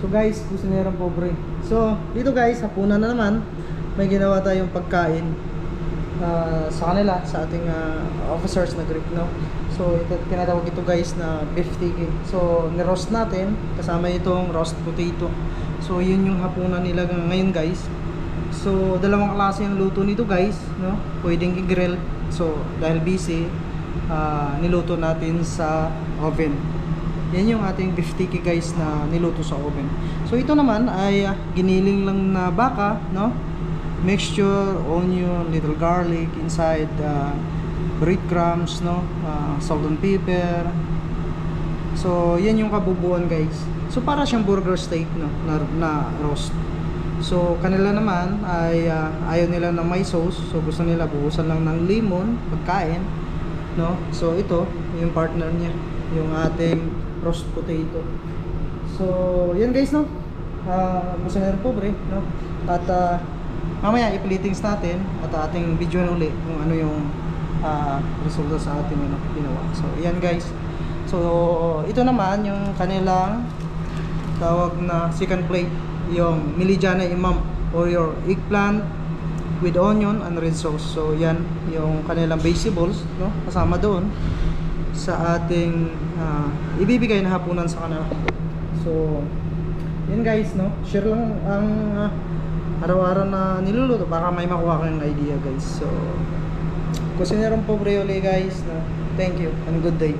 So guys, kusinerang pobre. So dito guys, hapunan na naman. May ginawa tayong pagkain sa kanila, sa ating officers na Greek, no? So ito, tinatawag ito guys na beef tiki. So ni-roast natin, kasama itong roast potato. So yun yung hapunan nila ngayon guys. So dalawang klase yung luto nito guys, no? Pwedeng i-grill. So dahil busy, niluto natin sa oven. Yan yung ating beef tiki guys na niluto sa oven. So ito naman ay giniling lang na baka, no? Mixture, onion, little garlic inside, breadcrumbs, no? Salt and pepper. So yan yung kabubuan guys. So para siyang burger steak, no? Na roast. So kanila naman ay ayaw nila ng may sauce. So gusto nila buhusan lang ng lemon pagkain, no? So ito yung partner niya, yung ating roast potato. So yan guys, no? Kusinerang pobre, no? At mamaya i-platings natin at ating video na uli kung ano yung resulta sa ating ginawa. So yan guys. So ito naman yung kanilang tawag na second plate, yung Milijana Imam or your eggplant with onion and red sauce. So yan yung kanilang vegetables, no? Kasama doon sa ating ibibigay na hapunan sa kanila. So yan guys, no? Share lang ang araw-araw na niluluto, baka may makuha kayong idea guys. So kusinerang pobre uli guys, no? Thank you and good day.